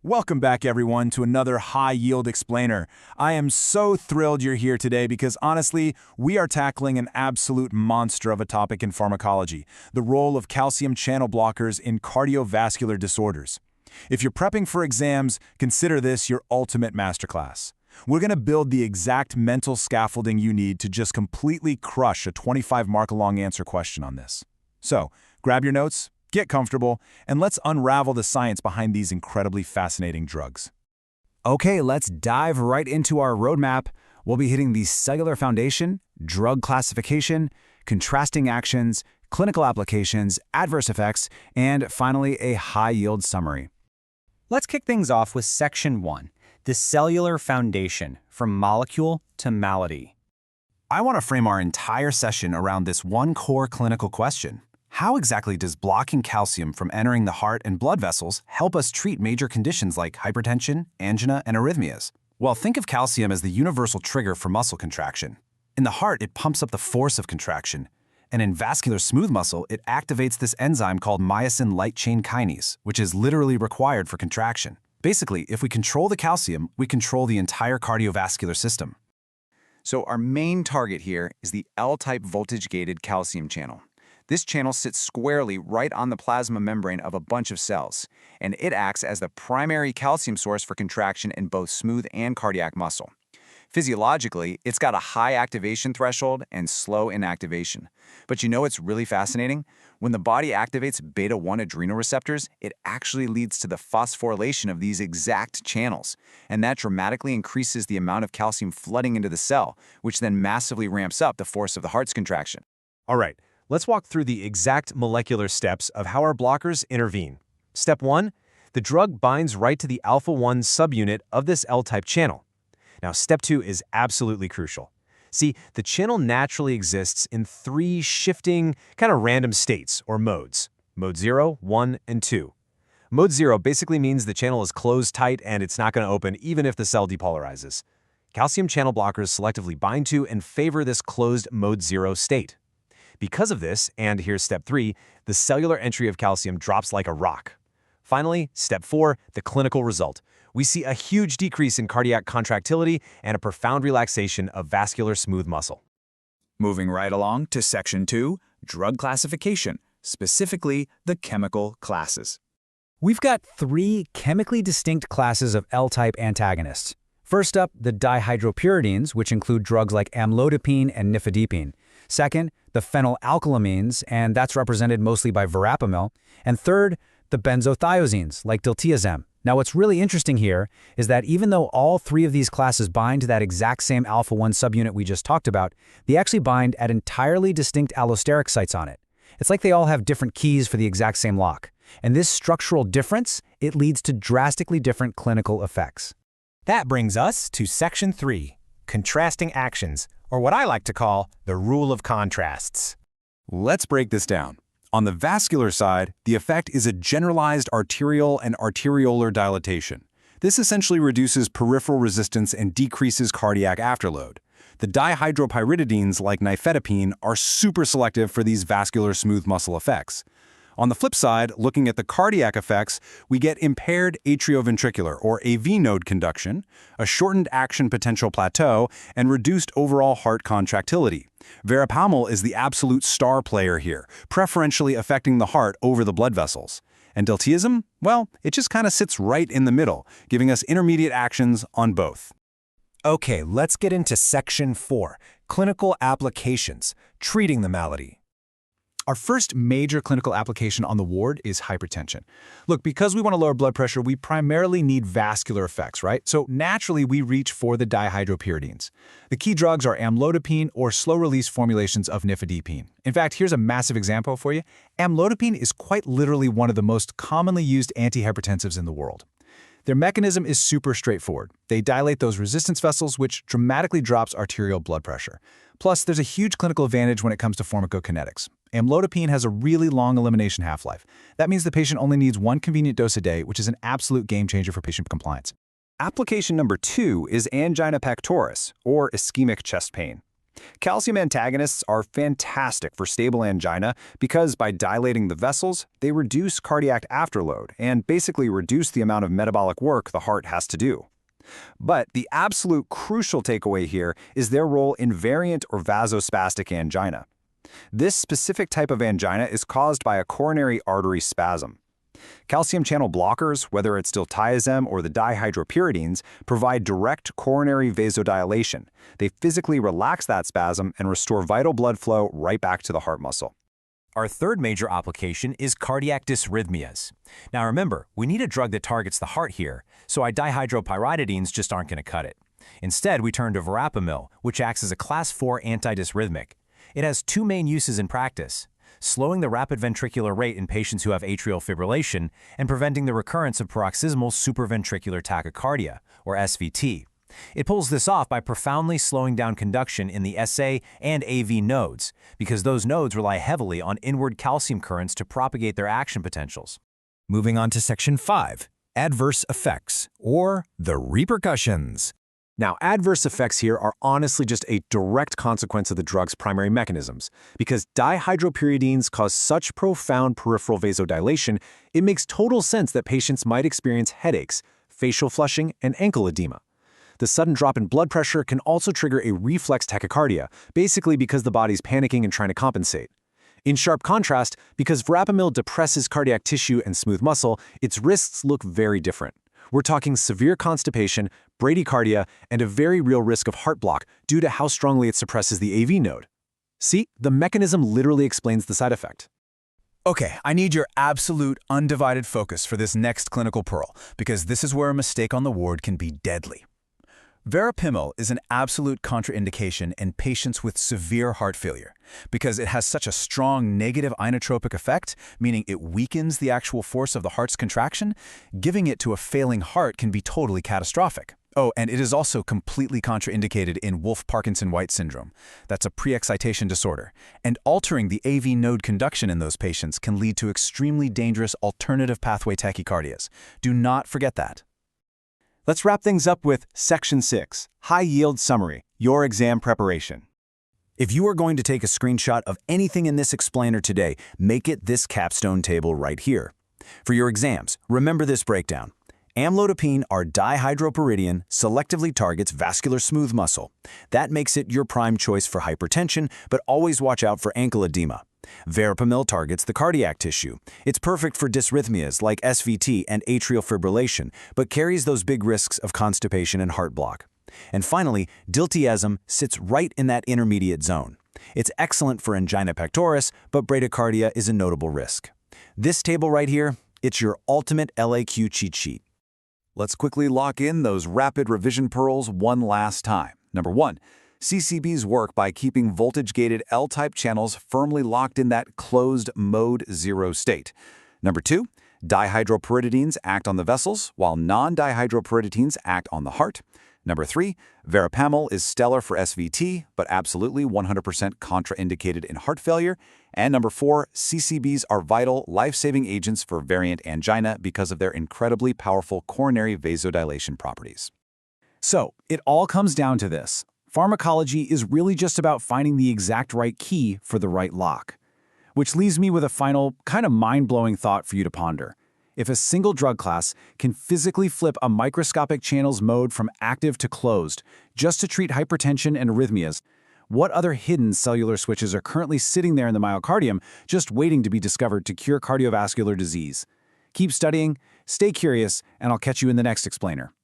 Welcome back, everyone, to another high-yield explainer. I am so thrilled you're here today because, honestly, we are tackling an absolute monster of a topic in pharmacology, the role of calcium channel blockers in cardiovascular disorders. If you're prepping for exams, consider this your ultimate masterclass. We're going to build the exact mental scaffolding you need to just completely crush a 25-mark-long answer question on this. So, grab your notes, get comfortable, and let's unravel the science behind these incredibly fascinating drugs. Okay, let's dive right into our roadmap. We'll be hitting the cellular foundation, drug classification, contrasting actions, clinical applications, adverse effects, and finally a high-yield summary. Let's kick things off with Section 1, the cellular foundation, from molecule to malady. I want to frame our entire session around this one core clinical question. How exactly does blocking calcium from entering the heart and blood vessels help us treat major conditions like hypertension, angina, and arrhythmias? Well, think of calcium as the universal trigger for muscle contraction. In the heart, it pumps up the force of contraction. And in vascular smooth muscle, it activates this enzyme called myosin light chain kinase, which is literally required for contraction. Basically, if we control the calcium, we control the entire cardiovascular system. So our main target here is the L-type voltage-gated calcium channel. This channel sits squarely right on the plasma membrane of a bunch of cells, and it acts as the primary calcium source for contraction in both smooth and cardiac muscle. Physiologically, it's got a high activation threshold and slow inactivation. But you know what's really fascinating? When the body activates beta-1 adrenal receptors, it actually leads to the phosphorylation of these exact channels, and that dramatically increases the amount of calcium flooding into the cell, which then massively ramps up the force of the heart's contraction. All right. Let's walk through the exact molecular steps of how our blockers intervene. Step 1, the drug binds right to the alpha-1 subunit of this L-type channel. Now, step 2 is absolutely crucial. See, the channel naturally exists in 3 shifting, kind of random states, or modes. Mode 0, 1, and 2. Mode 0 basically means the channel is closed tight and it's not going to open even if the cell depolarizes. Calcium channel blockers selectively bind to and favor this closed Mode 0 state. Because of this, and here's step 3, the cellular entry of calcium drops like a rock. Finally, step 4, the clinical result. We see a huge decrease in cardiac contractility and a profound relaxation of vascular smooth muscle. Moving right along to Section 2, drug classification, specifically the chemical classes. We've got 3 chemically distinct classes of L-type antagonists. First up, the dihydropyridines, which include drugs like Amlodipine and Nifedipine. Second, the phenylalkylamines, and that's represented mostly by Verapamil. And third, the benzothiazines, like Diltiazem. Now, what's really interesting here is that even though all 3 of these classes bind to that exact same alpha-1 subunit we just talked about, they actually bind at entirely distinct allosteric sites on it. It's like they all have different keys for the exact same lock. And this structural difference, it leads to drastically different clinical effects. That brings us to Section 3, contrasting actions, or what I like to call the rule of contrasts. Let's break this down. On the vascular side, the effect is a generalized arterial and arteriolar dilatation. This essentially reduces peripheral resistance and decreases cardiac afterload. The dihydropyridines, like Nifedipine, are super selective for these vascular smooth muscle effects. On the flip side, looking at the cardiac effects, we get impaired atrioventricular, or AV node conduction, a shortened action potential plateau, and reduced overall heart contractility. Verapamil is the absolute star player here, preferentially affecting the heart over the blood vessels. And Diltiazem? Well, it just kind of sits right in the middle, giving us intermediate actions on both. Okay, let's get into Section 4, clinical applications, treating the malady. Our first major clinical application on the ward is hypertension. Look, because we want to lower blood pressure, we primarily need vascular effects, right? So naturally, we reach for the dihydropyridines. The key drugs are amlodipine or slow-release formulations of nifedipine. In fact, here's a massive example for you. Amlodipine is quite literally one of the most commonly used antihypertensives in the world. Their mechanism is super straightforward. They dilate those resistance vessels, which dramatically drops arterial blood pressure. Plus, there's a huge clinical advantage when it comes to pharmacokinetics. Amlodipine has a really long elimination half-life. That means the patient only needs 1 convenient dose a day, which is an absolute game changer for patient compliance. Application number 2 is angina pectoris, or ischemic chest pain. Calcium antagonists are fantastic for stable angina because by dilating the vessels, they reduce cardiac afterload and basically reduce the amount of metabolic work the heart has to do. But the absolute crucial takeaway here is their role in variant or vasospastic angina. This specific type of angina is caused by a coronary artery spasm. Calcium channel blockers, whether it's Diltiazem or the dihydropyridines, provide direct coronary vasodilation. They physically relax that spasm and restore vital blood flow right back to the heart muscle. Our third major application is cardiac dysrhythmias. Now remember, we need a drug that targets the heart here, so our dihydropyridines just aren't going to cut it. Instead, we turn to Verapamil, which acts as a class 4 antidysrhythmic. It has two main uses in practice: slowing the rapid ventricular rate in patients who have atrial fibrillation and preventing the recurrence of paroxysmal supraventricular tachycardia, or SVT. It pulls this off by profoundly slowing down conduction in the SA and AV nodes, because those nodes rely heavily on inward calcium currents to propagate their action potentials. Moving on to Section 5, Adverse Effects, or the Repercussions. Now, adverse effects here are honestly just a direct consequence of the drug's primary mechanisms. Because dihydropyridines cause such profound peripheral vasodilation, it makes total sense that patients might experience headaches, facial flushing, and ankle edema. The sudden drop in blood pressure can also trigger a reflex tachycardia, basically because the body's panicking and trying to compensate. In sharp contrast, because Verapamil depresses cardiac tissue and smooth muscle, its risks look very different. We're talking severe constipation, bradycardia, and a very real risk of heart block due to how strongly it suppresses the AV node. See, the mechanism literally explains the side effect. Okay, I need your absolute undivided focus for this next clinical pearl, because this is where a mistake on the ward can be deadly. Verapamil is an absolute contraindication in patients with severe heart failure because it has such a strong negative inotropic effect, meaning it weakens the actual force of the heart's contraction. Giving it to a failing heart can be totally catastrophic. Oh, and it is also completely contraindicated in Wolff-Parkinson-White syndrome. That's a pre-excitation disorder. And altering the AV node conduction in those patients can lead to extremely dangerous alternative pathway tachycardias. Do not forget that. Let's wrap things up with Section 6, High-Yield Summary, Your Exam Preparation. If you are going to take a screenshot of anything in this explainer today, make it this capstone table right here. For your exams, remember this breakdown. Amlodipine, our dihydropyridine, selectively targets vascular smooth muscle. That makes it your prime choice for hypertension, but always watch out for ankle edema. Verapamil targets the cardiac tissue. It's perfect for dysrhythmias like SVT and atrial fibrillation, but carries those big risks of constipation and heart block. And finally, Diltiazem sits right in that intermediate zone. It's excellent for angina pectoris, but bradycardia is a notable risk. This table right here, it's your ultimate LAQ cheat sheet. Let's quickly lock in those rapid revision pearls one last time. Number 1. CCBs work by keeping voltage-gated L-type channels firmly locked in that closed mode 0 state. Number 2, dihydropyridines act on the vessels, while non-dihydropyridines act on the heart. Number 3, Verapamil is stellar for SVT, but absolutely 100% contraindicated in heart failure. And number 4, CCBs are vital, life-saving agents for variant angina because of their incredibly powerful coronary vasodilation properties. So, it all comes down to this. Pharmacology is really just about finding the exact right key for the right lock. Which leaves me with a final, kind of mind-blowing thought for you to ponder. If a single drug class can physically flip a microscopic channel's mode from active to closed just to treat hypertension and arrhythmias, what other hidden cellular switches are currently sitting there in the myocardium just waiting to be discovered to cure cardiovascular disease? Keep studying, stay curious, and I'll catch you in the next explainer.